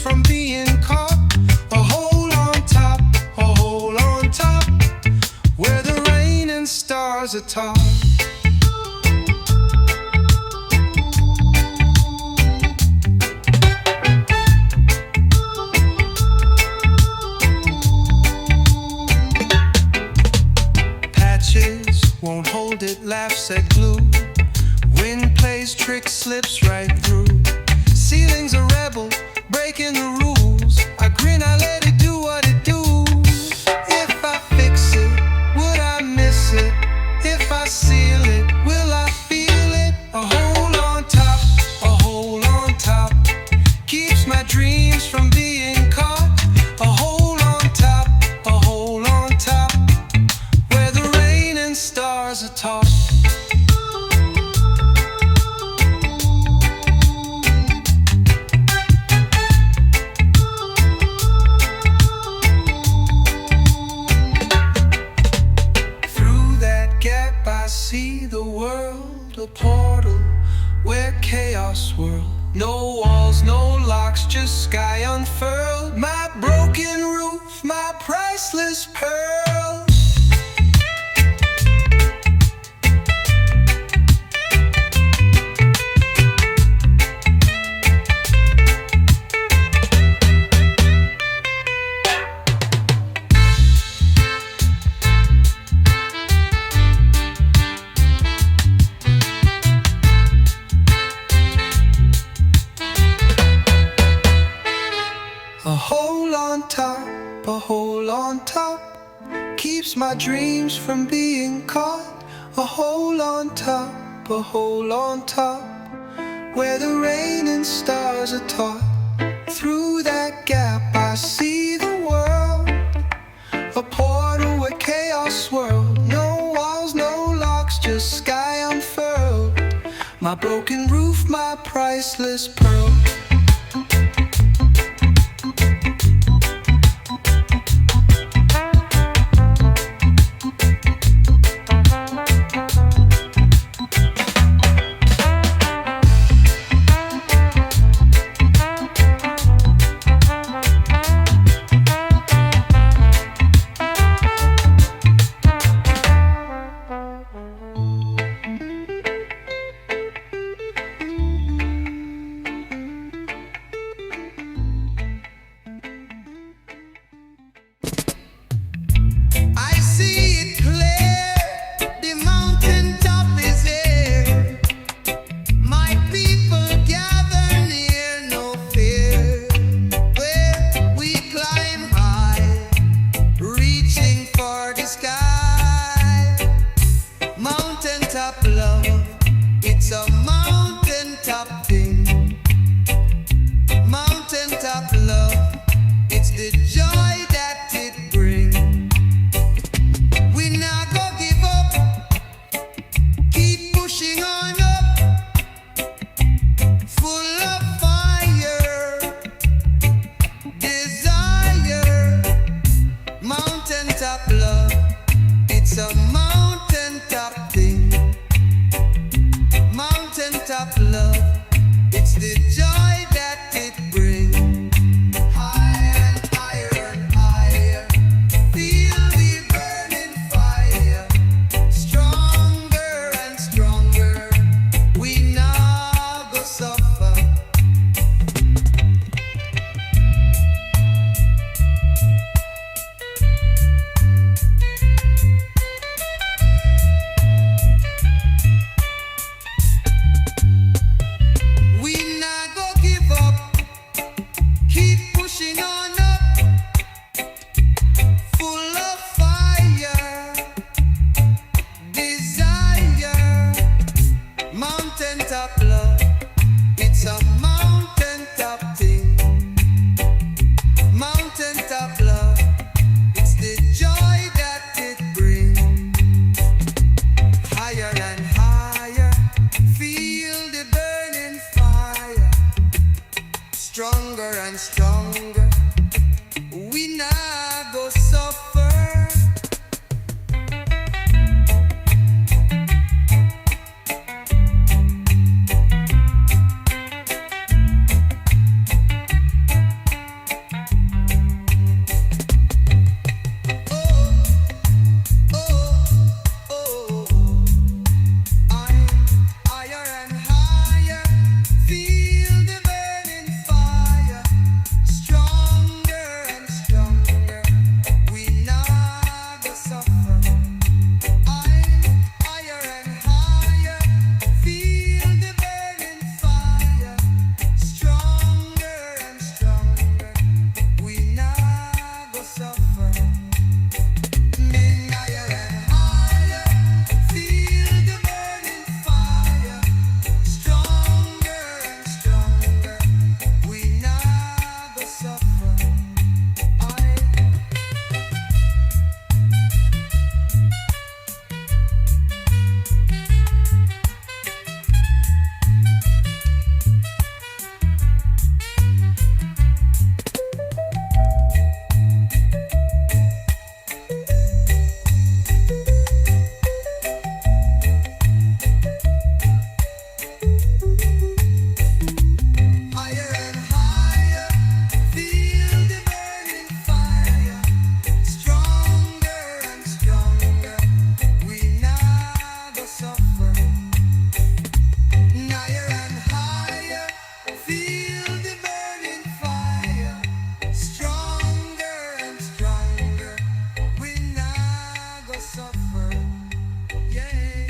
from being caught. A hole on top, a hole on top, where the rain and stars are taught. Won't hold it, laughs at glue. Wind plays tricks, slips right through. Ceiling's a rebel, breaking the rules. I grin, I let it do what it do. If I fix it, would I miss it? If I seal it, will I feel it? A hole on top, a hole on top, keeps my dreams from being caught. A hole on top, a hole on top, where the rain and stars are taught. Through that gap I see the world, a portal where chaos swirls. No walls, no locks, just sky unfurled. My broken roof, my priceless pearl. A hole on top, a hole on top, keeps my dreams from being caught. A hole on top, a hole on top, where the rain and stars are taught. Through that gap I see the world, a portal where chaos swirls. No walls, no locks, just sky unfurled. My broken roof, my priceless pearl. Mountaintop love, it's a mountaintop thing. Mountaintop love, it's the joy that it brings. We not gonna give up, keep pushing on up, full of fire, desire. Mountaintop love, it's a mountaintop thing. Mountaintop love, it's the joy that it brings. Higher and higher and higher, feel the burning fire. Stronger and stronger, we now go suffer. We not go give up, keep pushing on up, full of fire, desire. Mountaintop love, it's a mountaintop thing. Mountaintop love, it's the joy that it brings. Higher and higher, feel the burning fire. Stronger and stronger, we now go suffer. Feel the burning fire, stronger and stronger. We not go suffer, yeah.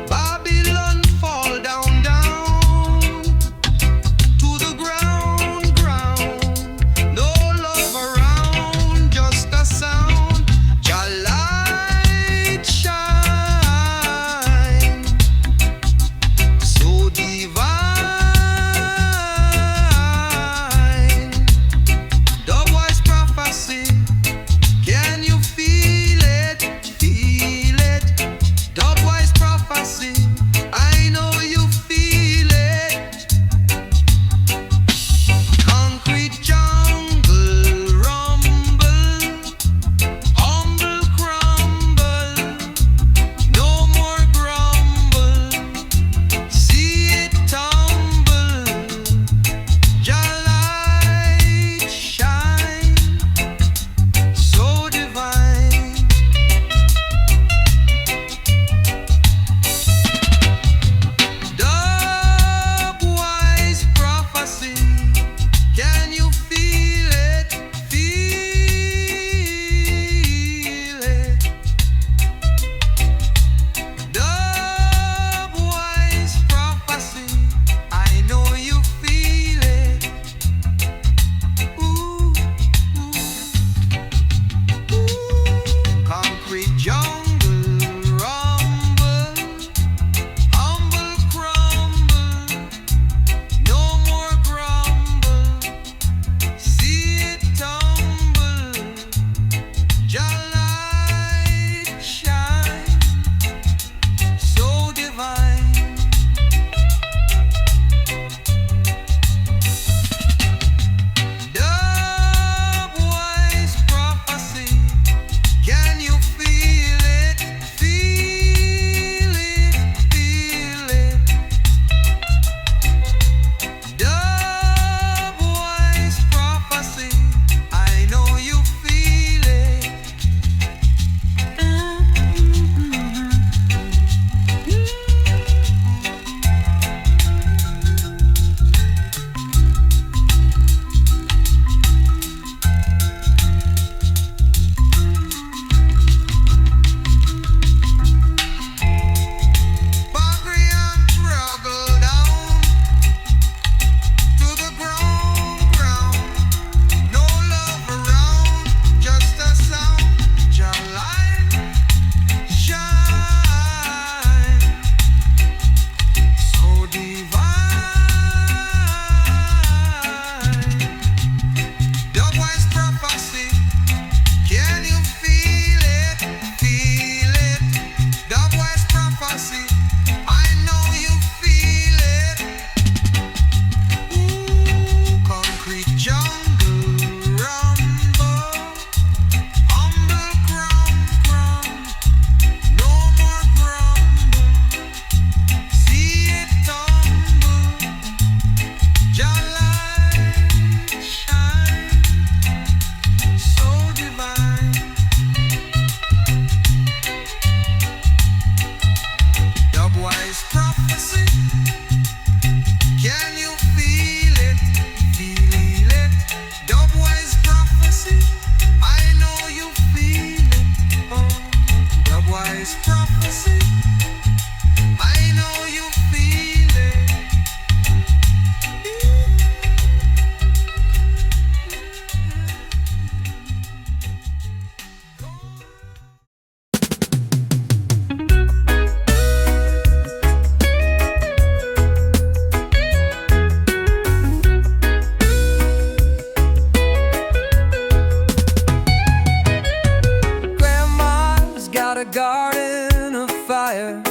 Babylon fall down, down to the ground, ground. No love around, just a sound. Your light shine, so divine. Dubwise prophecy, can you feel it? Feel it. Dubwise prophecy, I know you feel it. Concrete jungle rumble, humble crumble, no more grumble. See it tumble, your light shine, so divine. Dubwise prophecy, can you feel it? Feel it. Dubwise prophecy, I know you feel it. Ooh, ooh, ooh. Concrete jungle rumble, humble crumble, no more grumble. See it tumble, your light shine, so divine. Dubwise prophecy, can you feel it? Feel it, feel it. Dubwise prophecy, I know you feel it. Hungry and struggle down to the ground, ground. No love around, just a sound. Your light shine, so divine. Dubwise prophecy, can you feel it? Feel it. Dubwise prophecy, I know you feel it. Ooh, concrete jungle rumble, humble crumble, no more grumble. See it tumble, your light shine, so divine. Dubwise prophecy, can you feel it? Feel it. Dubwise prophecy, I know you feel it. Oh, Dubwise prophecy, I know you feel it. Grandma's got a garden of fire.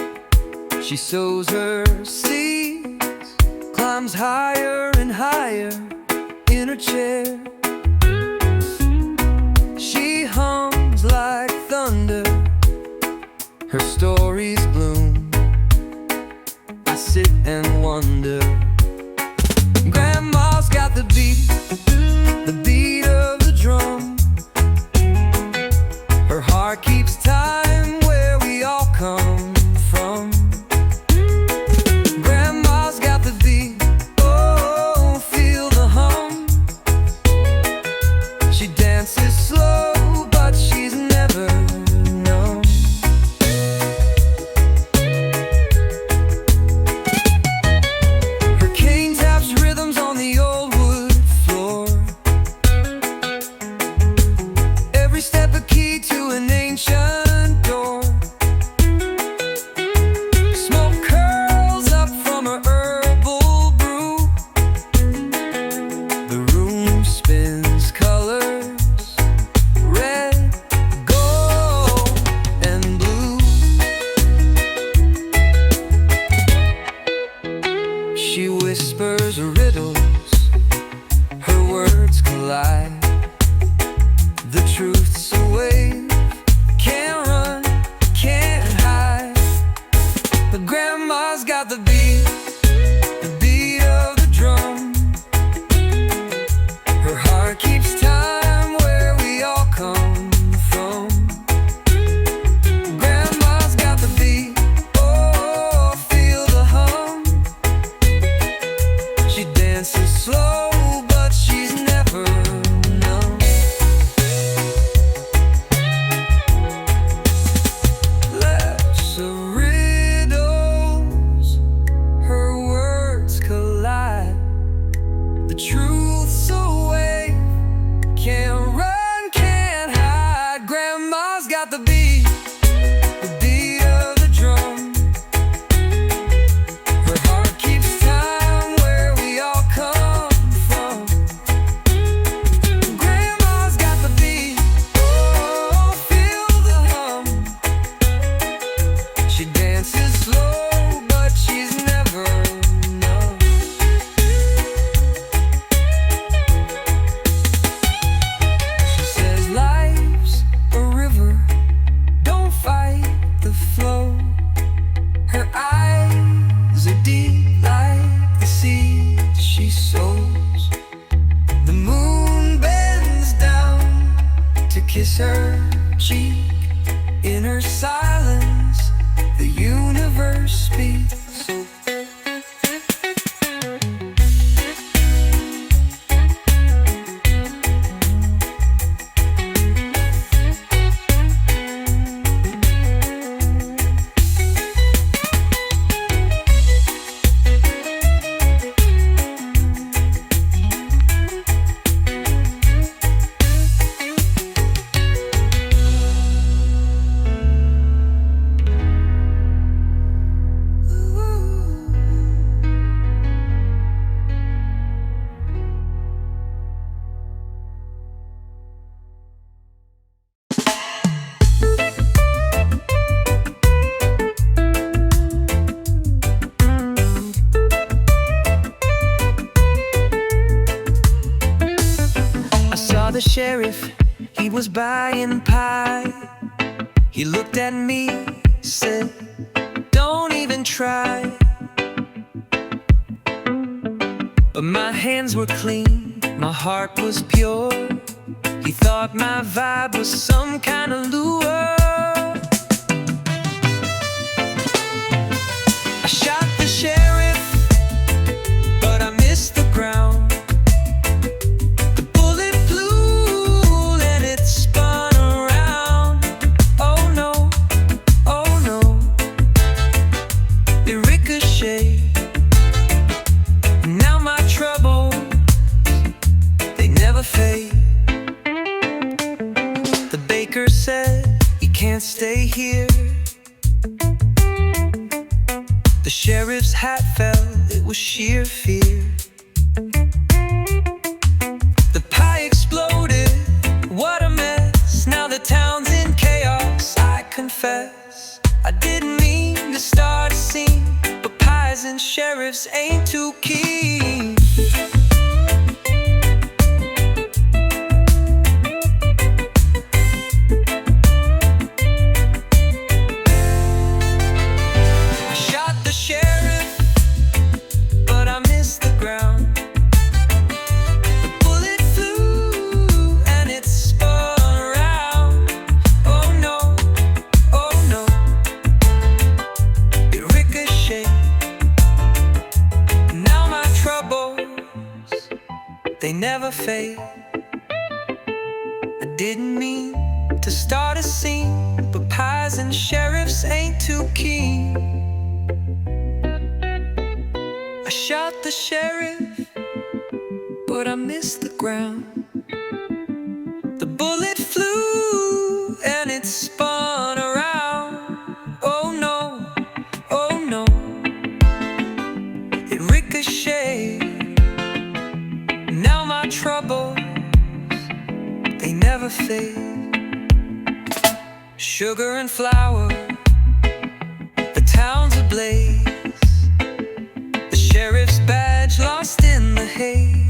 She sows her seeds, climbs higher and higher in her chair. She hums like thunder, her stories bloom. I sit and wonder. Grandma's got the beat of the drum. heart keeps time where we all come from. Grandma's got the beat, oh, feel the hum. She dances slow, but she's never numb. Her cane taps rhythms on the old wood floor. Every step a key to an ancient door. Smoke curls up from her herbal brew. The room spins colors, red, gold, and blue. She whispers riddles, her words collide. The truth's a wave, can't run, can't hide. But grandma's got the beat of the drum. Her heart keeps time where we all come from. Grandma's got the beat, oh, feel the hum. She dances slow, but she's never numb. Life's a riddles, her words collide. The truth's a wave, can't run, can't hide. Grandma's got the beat of the drum. Her heart keeps time where we all come from. Grandma's got the beat, oh, feel the hum. She dances slow, but she's never numb. She says life's a river, don't fight the flow. Her eyes are deep like the seeds she sows. The moon bends down to kiss her cheek. In her silence, the universe speaks. The sheriff, he was buying pie. He looked at me, said, don't even try. But my hands were clean, my heart was pure. He thought my vibe was some kind of lure. I shot the sheriff, but I missed the ground. The baker said, you can't stay here. The sheriff's hat fell, it was sheer fear. The pie exploded, what a mess. Now the town's in chaos, I confess. I didn't mean to start a scene, but pies and sheriffs ain't too keen. Oh no, never fade. I didn't mean to start a scene, but pies and sheriffs ain't too keen. I shot the sheriff, but I missed the ground. The bullet flew and it spun around. Oh no, oh no. It ricocheted. Now my troubles, they never fade. Sugar and flour, the town's ablaze. The sheriff's badge lost in the haze.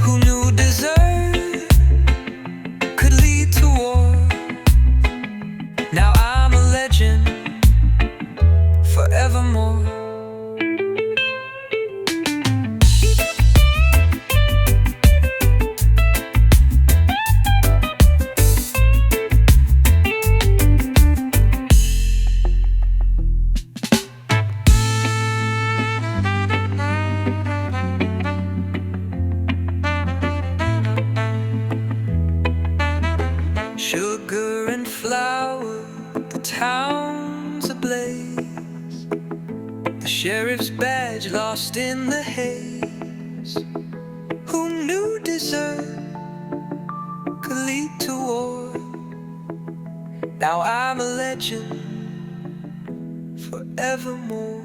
Who knew desert could lead to war? Now I'm a legend forevermore. Sugar and flour, the town's ablaze. The sheriff's badge lost in the haze. Who knew desert could lead to war? Now I'm a legend forevermore.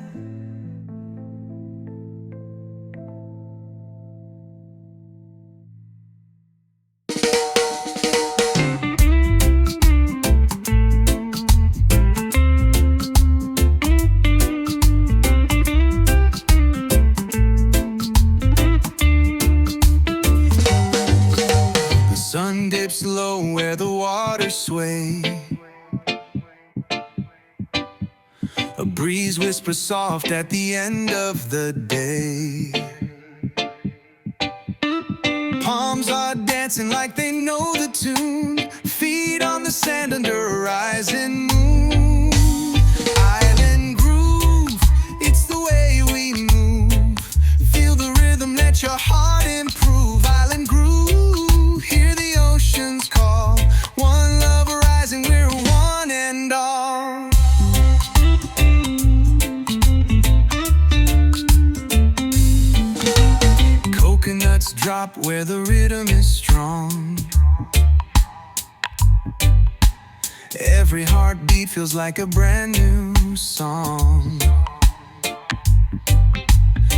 Sun dips low where the waters sway. A breeze whispers soft at the end of the day. Palms are dancing like they know the tune. Feet on the sand under a rising moon. Island groove, it's the way we move. Feel the rhythm, let your heart improve. Island groove, hear the oceans call. One love arising, we're one and all. Coconuts drop where the rhythm is strong. Every heartbeat feels like a brand new song.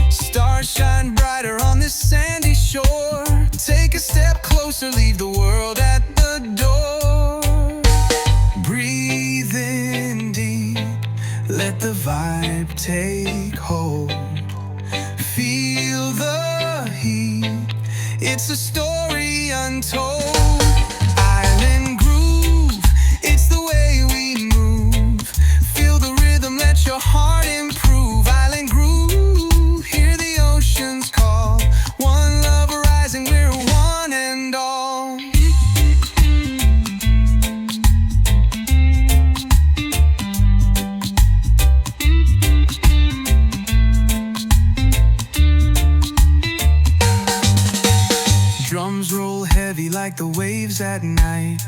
Stars shine brighter on this sandy shore. Take a step closer, leave the world at the door. Breathe in deep, let the vibe take hold. Feel the heat, it's a story untold. Island groove, it's the way we move. Feel the rhythm, let your heart improve. Island groove, hear the oceans call. One love arising, we're one and all. Drums roll heavy like the waves at night.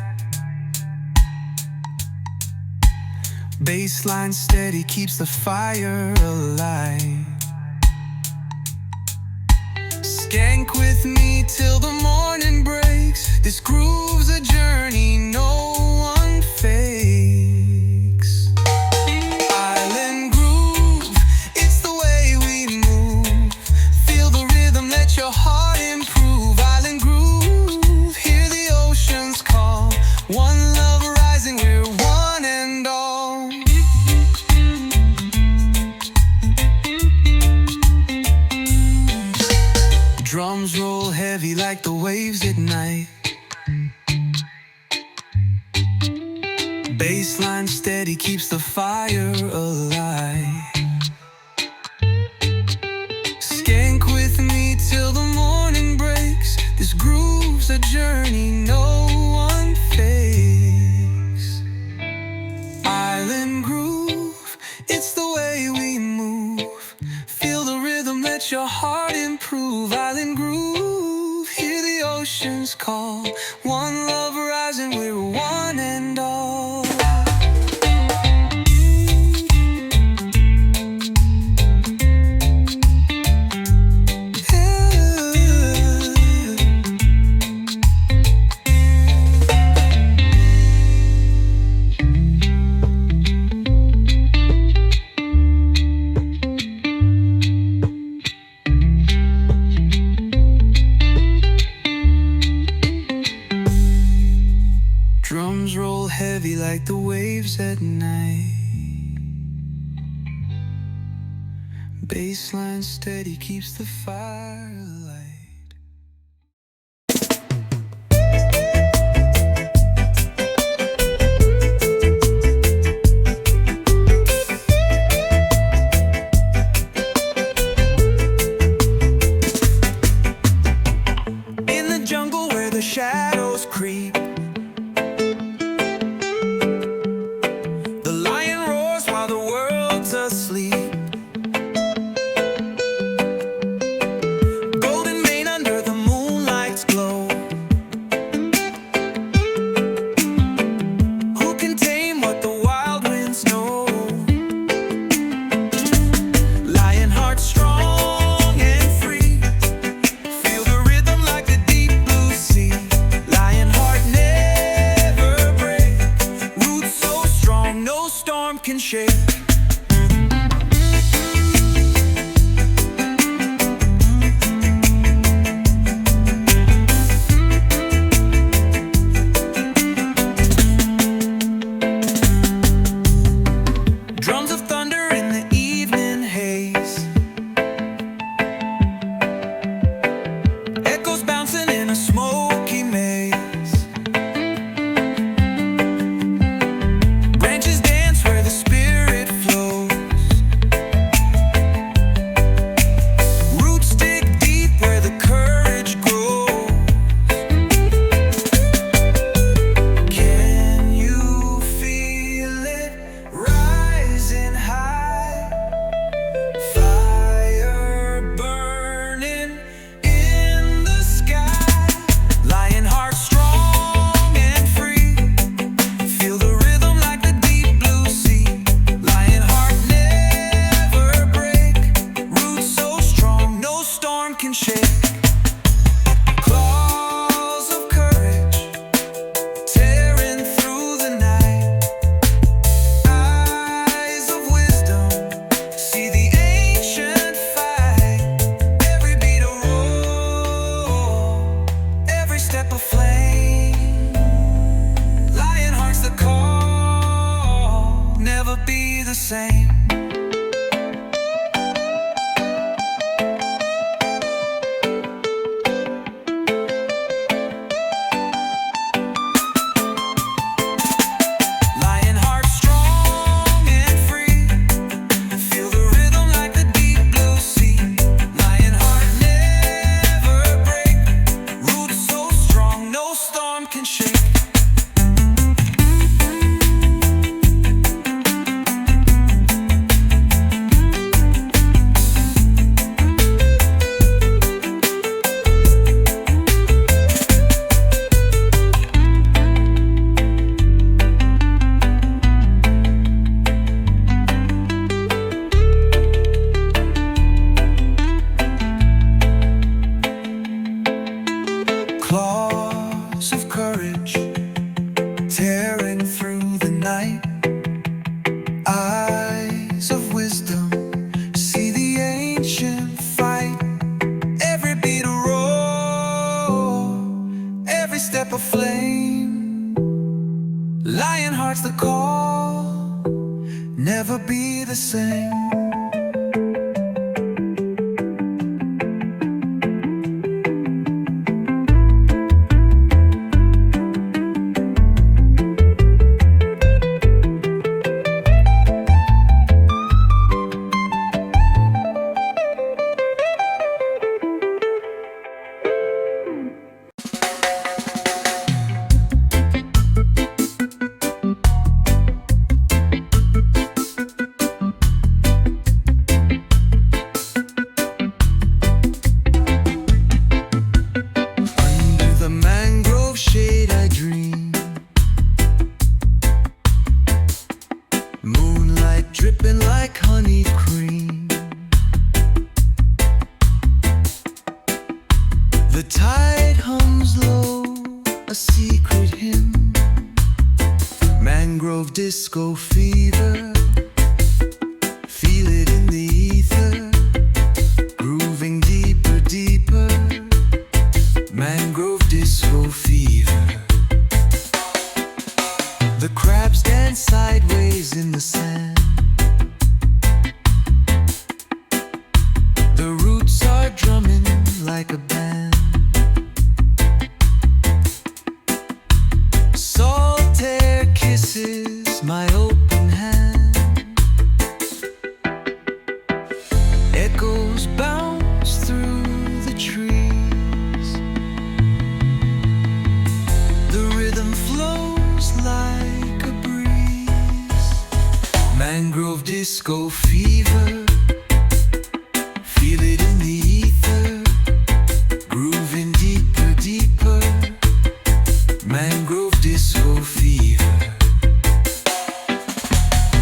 Bassline steady keeps the fire alive. Skank with me till the morning breaks. This groove's a journey no one fakes. Island groove, it's the way we move. Feel the rhythm, let your heart improve. Island groove, hear the oceans call. One love rising, we're one and all. Drums roll heavy like the waves at night. Bassline steady keeps the fire alive. Skank with me till the morning breaks. This groove's a journey no one fakes. Island groove, it's the way we move. Feel the rhythm, let your heart improve. call. One love rising, we're one and all. Drums roll heavy like the waves at night. Bassline steady keeps the fire alight. In the jungle where the shadows creep, asleep. Golden mane under the moonlight's glow. Who can tame what the wild winds know? Lion heart strong and free. Feel the rhythm like the deep blue sea. Lion heart never break. Roots so strong no storm can shake. Same. Lion heart strong and free. Feel the rhythm like the deep blue sea. Lion heart never break. Roots so strong no storm can shake. Claws of courage tearing through the night. Eyes of wisdom see the ancient fight. Every beat a roar, every step a flame. Lion heart's the call, never be the same. secret hymn. Mangrove disco fever, feel it in the ether, grooving deeper, deeper. Mangrove disco fever. The crabs dance sideways in the sand. The roots are drumming like a band. Salt air kisses my open hand. Echoes bounce through the trees. The rhythm flows like a breeze. Mangrove disco fever, feel it in the ether, grooving deeper, deeper. Mangrove disco fever.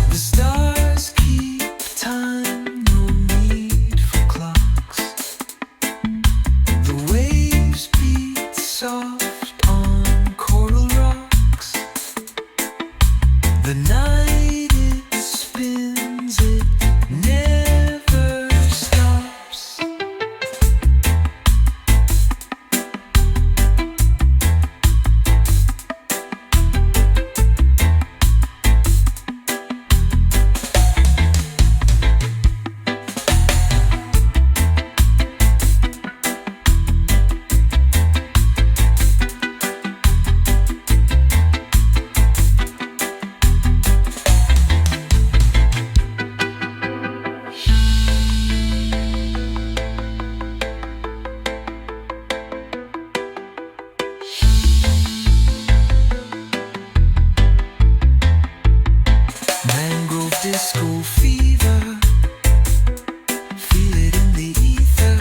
The stars keep time, no need for clocks. The waves beat soft on coral rocks. The night it spins, it never stops. Mangrove disco fever, feel it in the ether,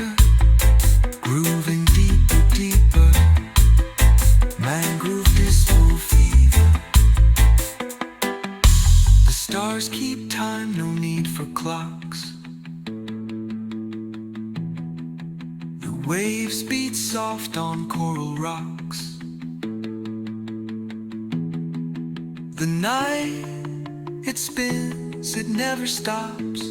grooving deeper, deeper. Mangrove disco fever. The stars keep time, no need for clocks. The waves beat soft on coral rocks. The night it spins, it never stops.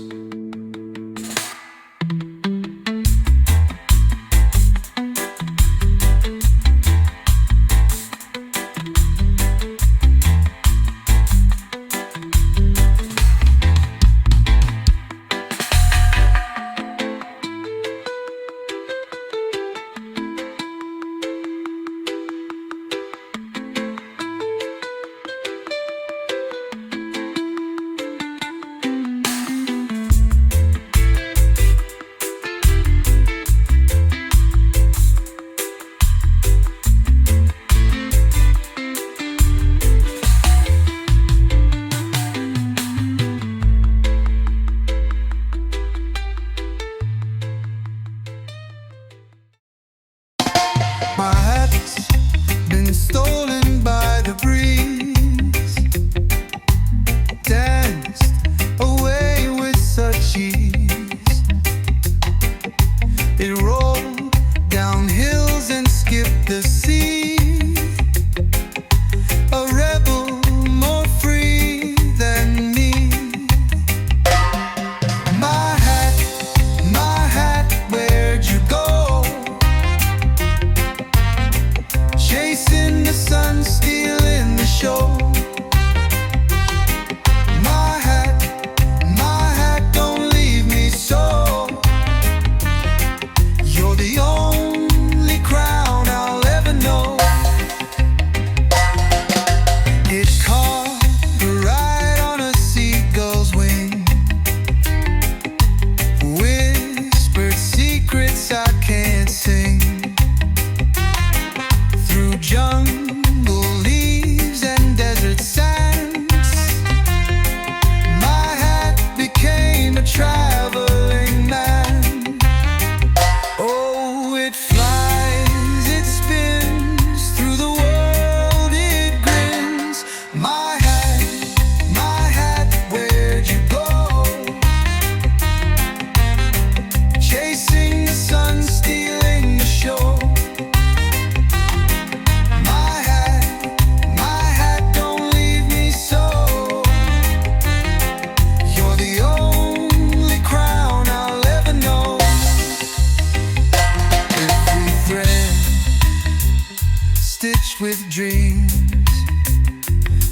dreams.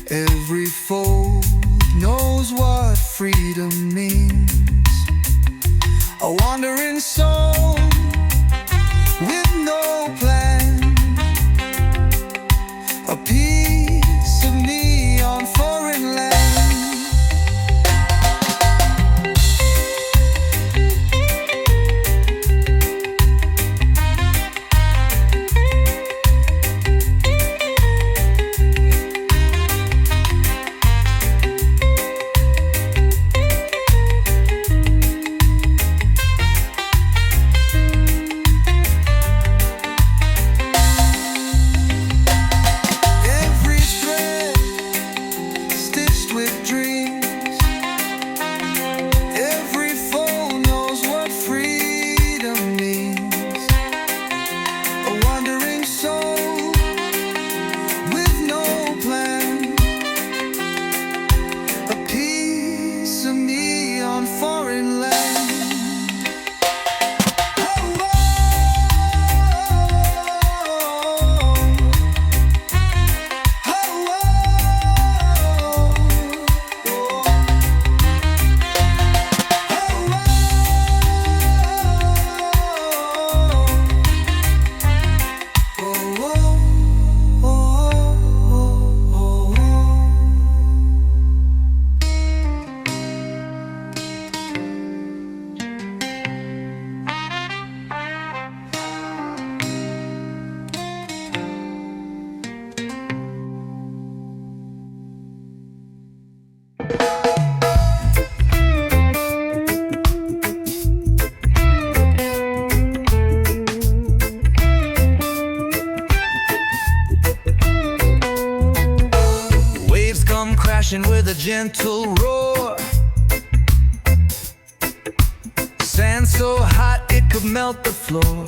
Every fold knows what freedom means. A wandering soul with no plan, a piece of me on foreign land. With a gentle roar, sand so hot it could melt the floor.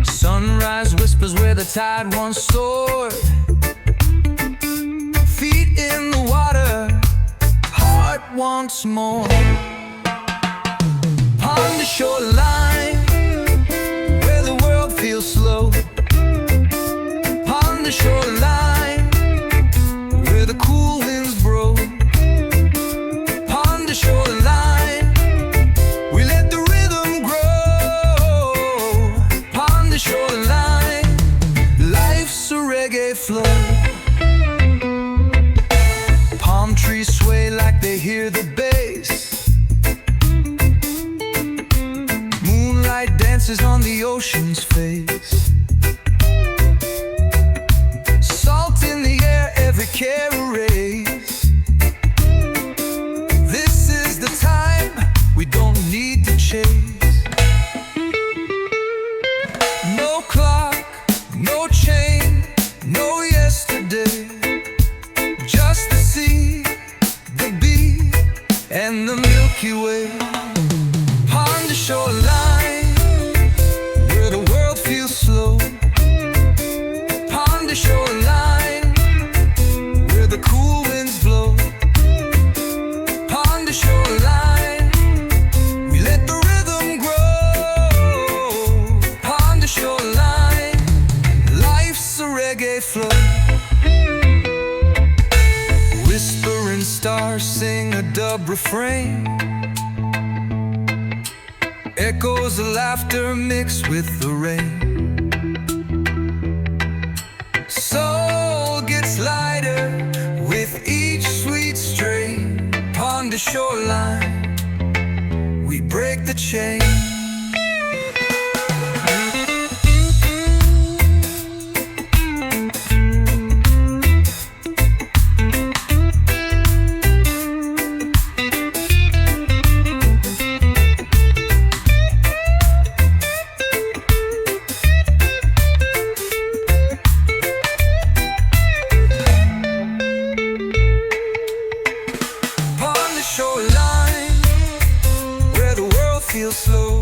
Sunrise whispers where the tide once soared. Feet in the water, heart wants more. On the shoreline, where the world feels slow. On the shoreline, the cool winds blow. On the shoreline, we let the rhythm grow. On the shoreline, life's a reggae flow. Palm trees sway like they hear the bass. Moonlight dances on the ocean's face. Salt in the air, every care erase. This is the time we don't need to chase. No clock, no chain, no yesterday. Just the sea, the beat, and the Milky Way. On the shoreline, where the world feels slow. On the shoreline, the cool winds blow. On the shoreline, we let the rhythm grow. On the shoreline, life's a reggae flow. Whispering stars sing a dub refrain. Echoes of laughter mix with the rain. Soul gets lighter with each sweet strain. Upon the shoreline, we break the chain. Shoreline, where the world feels slow.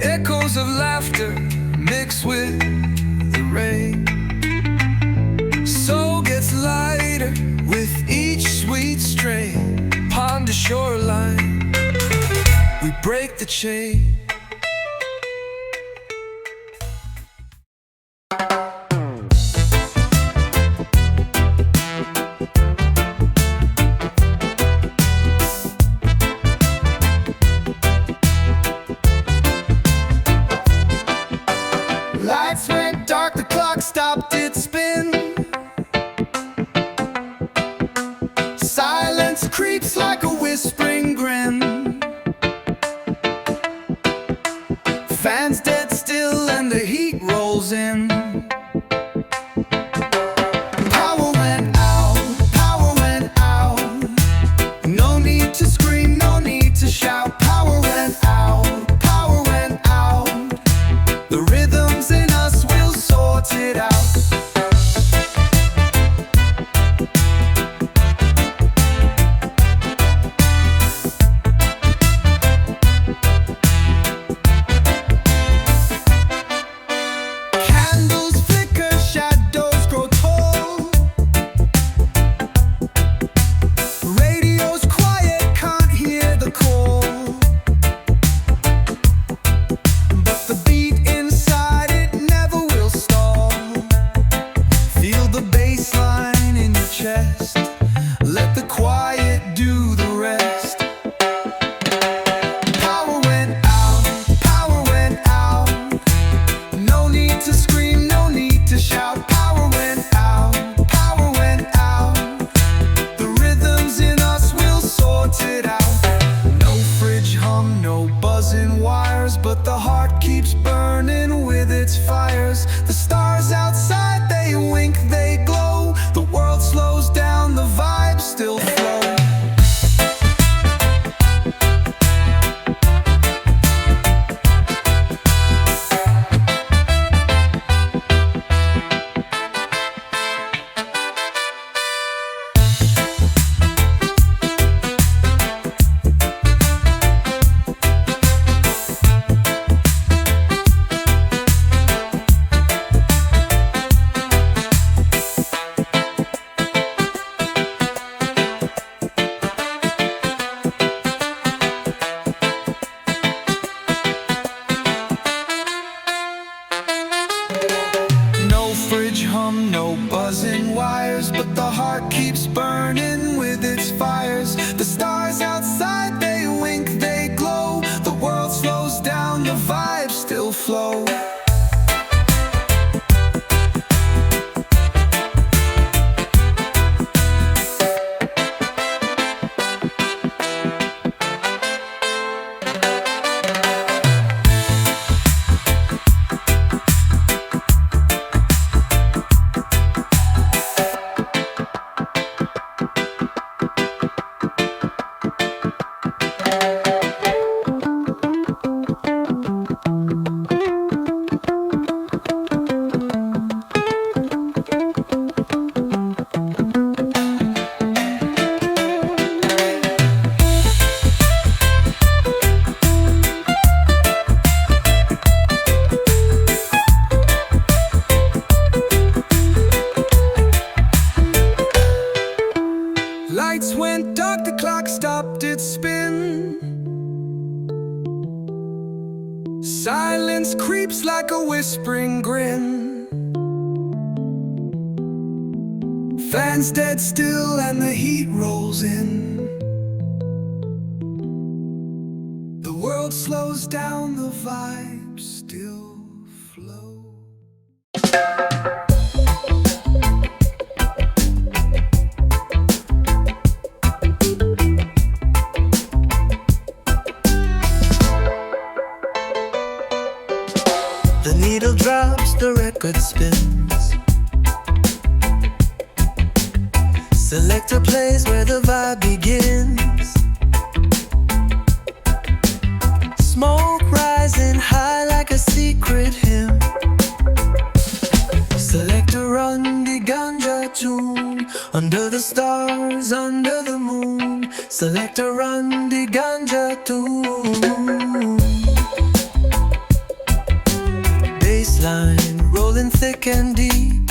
Echoes of laughter mix with the rain. Soul gets lighter with each sweet strain. Pond to shoreline, we break the chain. Lights went dark, the clock stopped its spin. Silence creeps like a whispering grin. Fans dead still and the heat rolls in. Power went out. No need to scream, no need to shout. Power went out. The rhythms in us will sort it out. Candles flicker, shadows grow tall. Radio's quiet, can't hear the call. But the beat inside it never will stall. Feel the bassline in your chest. Let the quiet do the rest. Power went out. No need to scream, no need to shout. Power went out. The rhythms in us will sort it out. No fridge hum, no buzzing wires, but the heart keeps burning with its fires. The stars outside, they wink, they glow. The world slows down, the vibes still flow. No fridge hum, no buzzing wires, but the heart keeps burning with its fires. The stars outside, they wink, they glow. The world slows down, the vibes still flow. Lights went dark, the clock stopped its spin. Silence creeps like a whispering grin. Fans dead still and the heat rolls in. The world slows down, the vibes still flow. The needle drops, the record spins. Selector plays where the vibe begins. Smoke rising high like a secret hymn. Selector run the Ganja tune. Under the stars, under the moon. Selector run the Ganja tune. Shoreline, rolling thick and deep.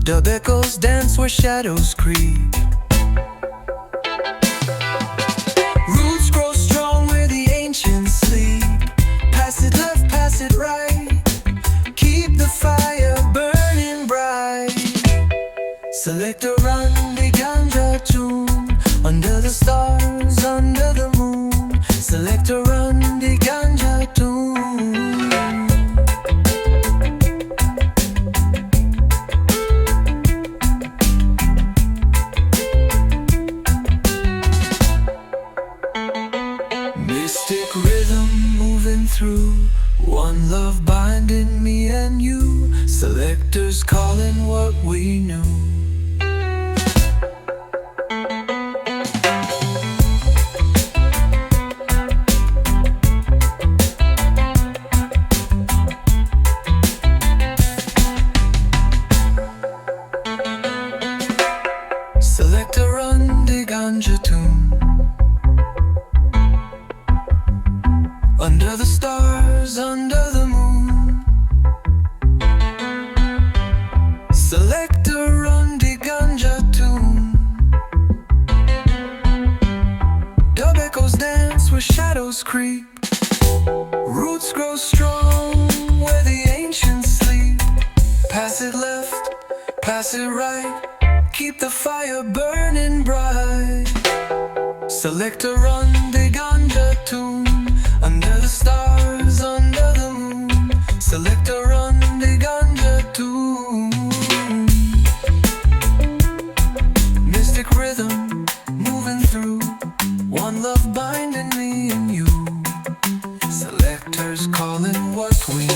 Dub echoes dance where shadows creep. Roots grow strong where the ancients sleep. Pass it left, pass it right. Keep the fire burning bright. Selector run the Ganja tune. Under the stars, under the moon. Selector run the Ganja tune. Mystic rhythm moving through. One love binding me and you. Selectors calling what we knew. Selector run the Ganja tune. Under the stars, under the moon. Selector run the Ganja tune. Dub echoes dance where shadows creep. Roots grow strong where the ancients sleep. Pass it left, pass it right. Keep the fire burning bright. Selector run the Ganja tune. Under the stars, under the moon. Selector run the Ganja tune. Mystic rhythm moving through. One love binding me and you. Selectors calling what we knew.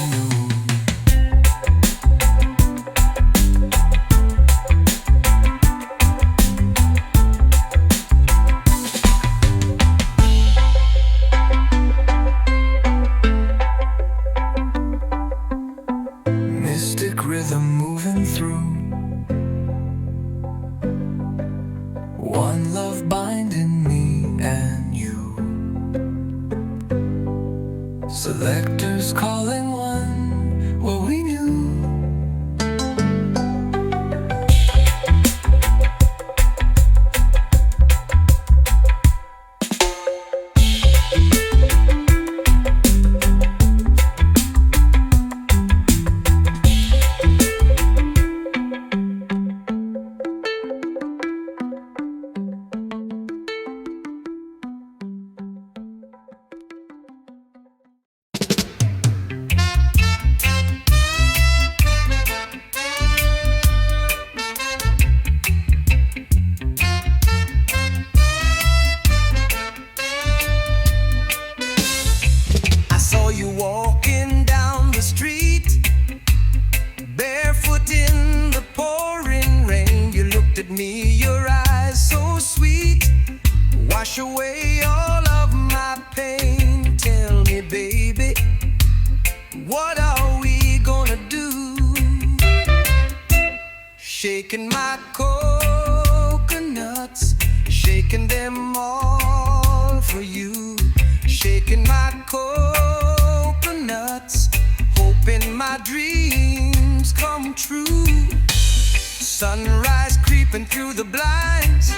Mystic rhythm moving through. One love binding me and you. Selectors calling one what we knew. You walking down the street, barefoot in the pouring rain. You looked at me, your eyes so sweet, wash away all of my pain. Tell me, baby, what are we gonna do? Shaking my coconuts, shaking them all for you. Shaking my coconuts, hoping my dreams come true. Sunrise creeping through the blinds,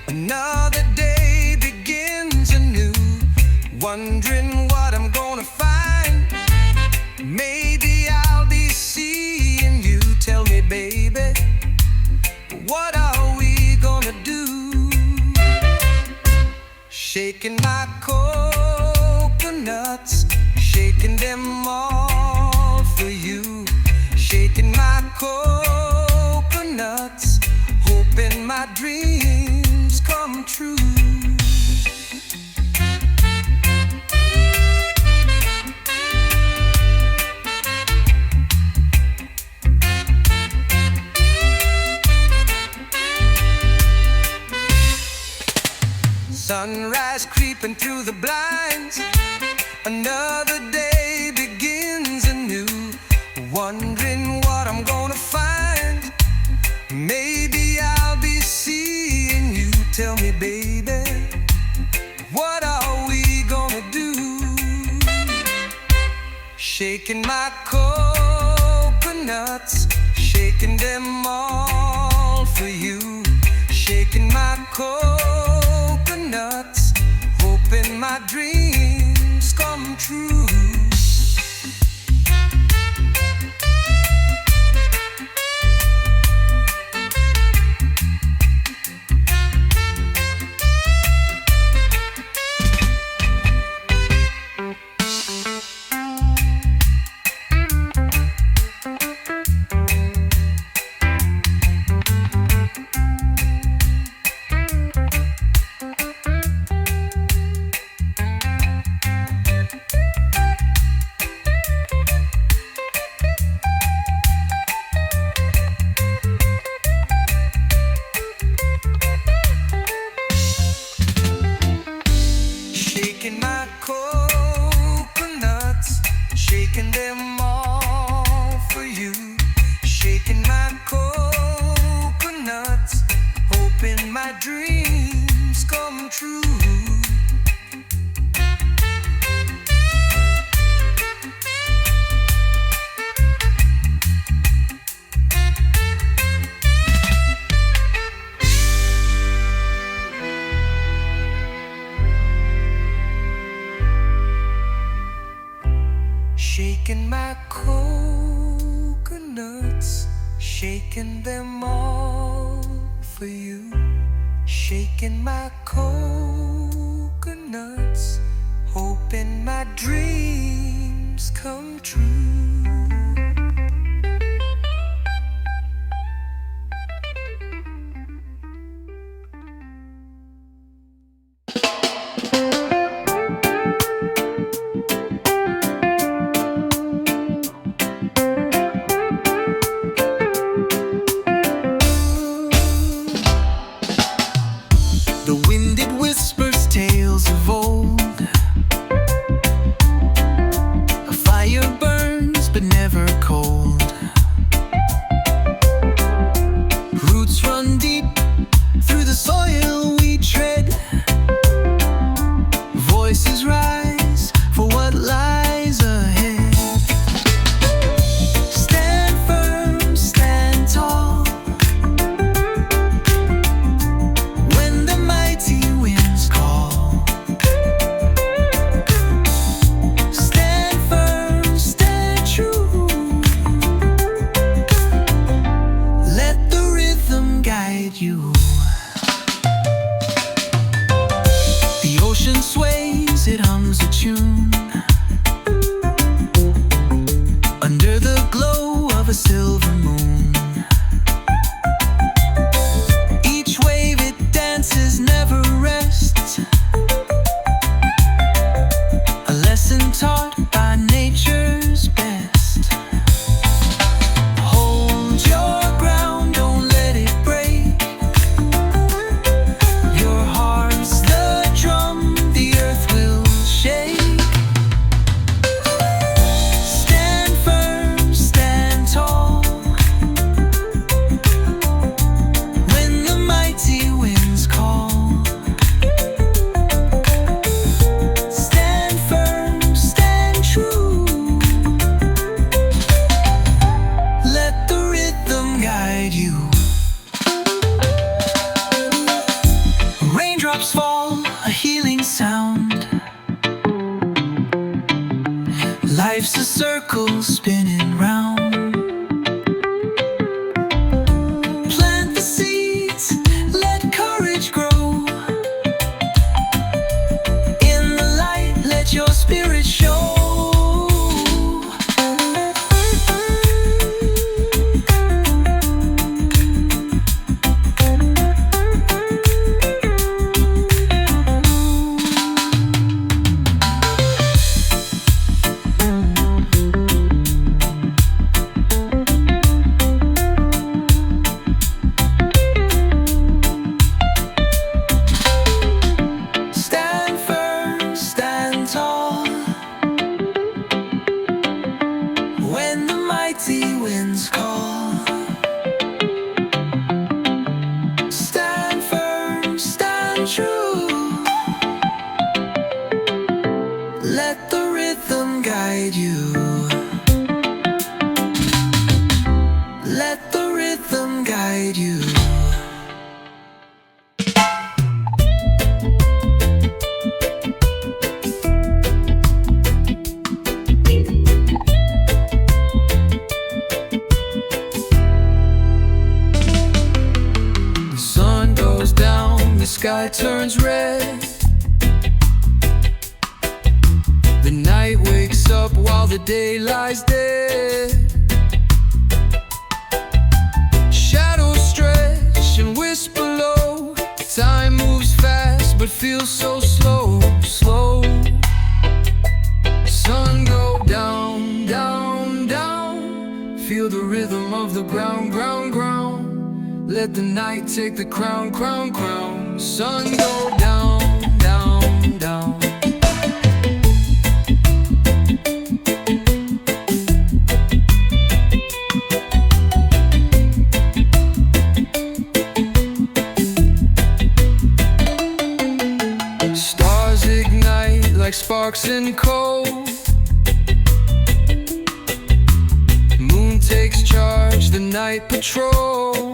another day begins anew. Wondering what I'm gonna find, maybe I'll be seeing you. Tell me, baby, what are we gonna do? Shaking my coconuts, shaking them all for you. Shaking my coconuts, hoping my dreams come true. Sunrise creeping through the blinds, another day begins anew. Wondering what I'm gonna find, maybe I'll be seeing you. Tell me, baby, Shaking my coconuts, shaking them all for you. Shaking my coconuts, hoping my dreams come true. Shaking my coconuts, shaking them all for you. Shaking my coconuts, hoping my dreams come true. Shaking my coconuts, shaking them all for you. Shaking my coconuts, hoping my dreams come true. The wind it whispers tales of old. A fire burns but never cold. Roots run deep through the soil we tread. Voices rise for what lies ahead. Stand firm, stand tall. When the mighty winds call, stand firm, stand true. Let the rhythm guide you. The ocean sways, it hums a tune. Under the glow of a silver moon, each wave it dances, never rests. A lesson taught by nature's best. Hold your ground, don't let it break. Your heart's the drum, the earth will shake. Stand firm, stand tall. When the mighty winds call, stand firm, stand true. Let the rhythm guide you. Raindrops fall, a healing sound. Life's a circle spinning round. Plant the seeds, let courage grow. In the light, let your spirit show. Stand firm, stand tall. When the mighty winds call, stand firm, stand true. Let the rhythm guide you. sky turns red. The night wakes up while the day lies dead. Shadows stretch and whisper low. Time moves fast but feels so slow, slow. Sun go down, down, down. Feel the rhythm of the ground, ground, ground. Let the night take the crown, crown, crown. Sun go down, down, down. Stars ignite like sparks in coal. Moon takes charge, the night patrol.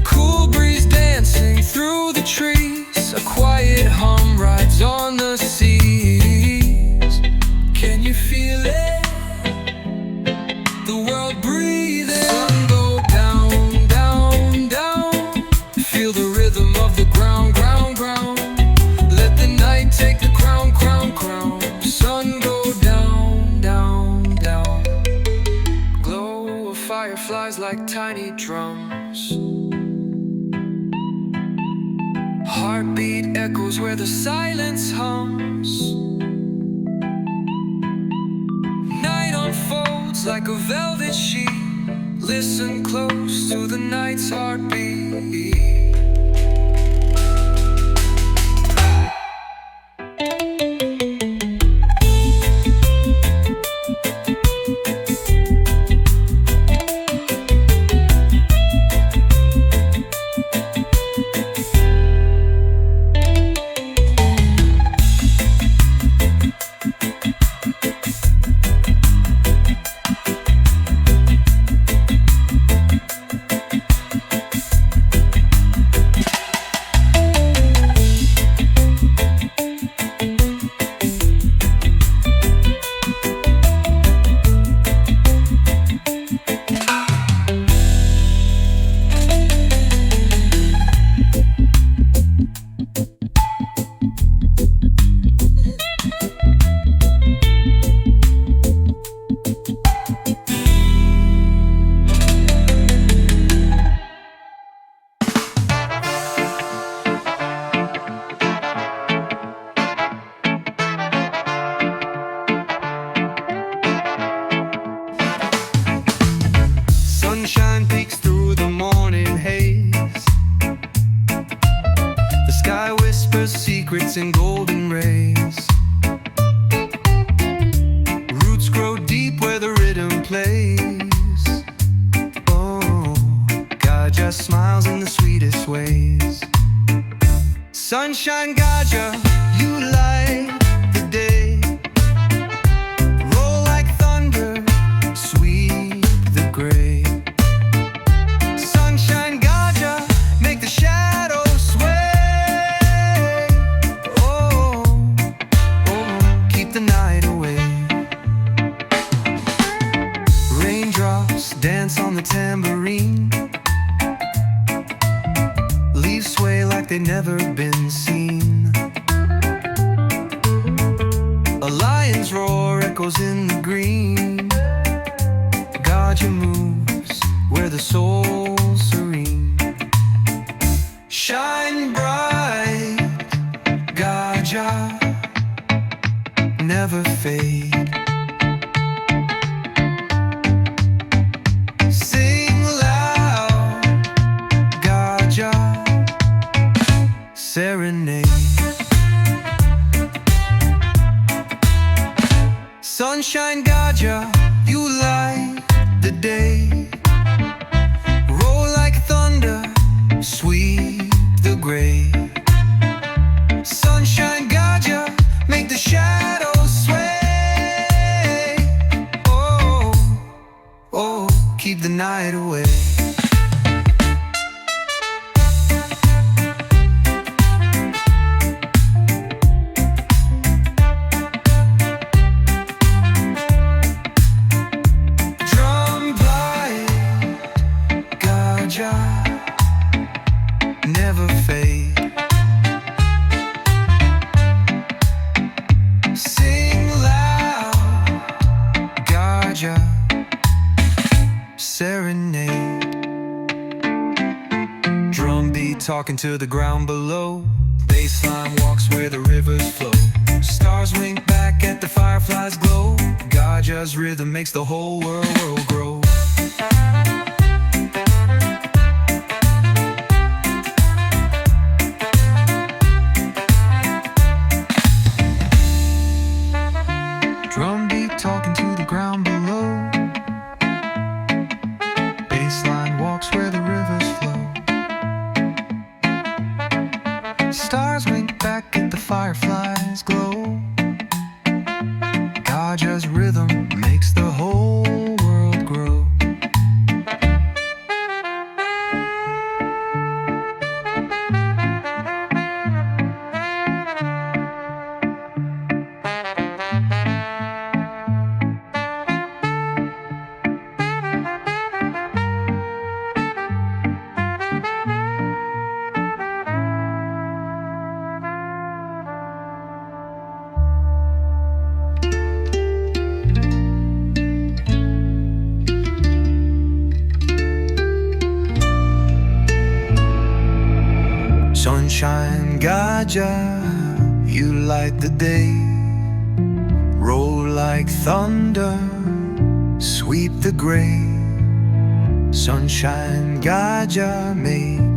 Cool breeze dancing through the trees. A quiet hum rides on the seas. Can you feel it? The world breathing. Sun go down, down, down. Feel the rhythm of the ground, ground, ground. Let the night take the crown, crown, crown. Sun go down, down, down. Glow of fireflies like tiny drums. Heartbeat echoes where the silence hums. Night unfolds like a velvet sheet. Listen close to the night's heartbeat. Sunshine peeks through the morning haze. The sky whispers secrets in golden rays. Roots grow deep where the rhythm plays. Oh, Gaja smiles in the sweetest ways. Sunshine Gaja, you light the day. Roll like thunder, sweep the gray. Sunshine Gaja, make the shadows sway. Oh, oh, keep the night away. Raindrops dance on the tambourine. Leaves sway like they've never been seen. A lion's roar echoes in the green. Gaja moves where the soul's serene. Shine bright, Gaja, never fade. Sing loud, Gaja, serenade. Sunshine Gaja, you light the day. Roll like thunder, sweep the gray. Sunshine Gaja, make the shadows sway. Oh, oh, keep the night away. Drum block talking to the ground below. Baseline walks where the rivers flow. Stars wink back at the fireflies glow. Gaja's rhythm makes the whole world grow. Drumbeat talking to the ground below. Baseline walks where the rivers flow. Stars wink back at the fireflies glow. Gaja's rhythm makes the whole world grow. Sunshine, Gaja, you light the day. Roll like thunder, sweep the gray. Sunshine, Gaja, make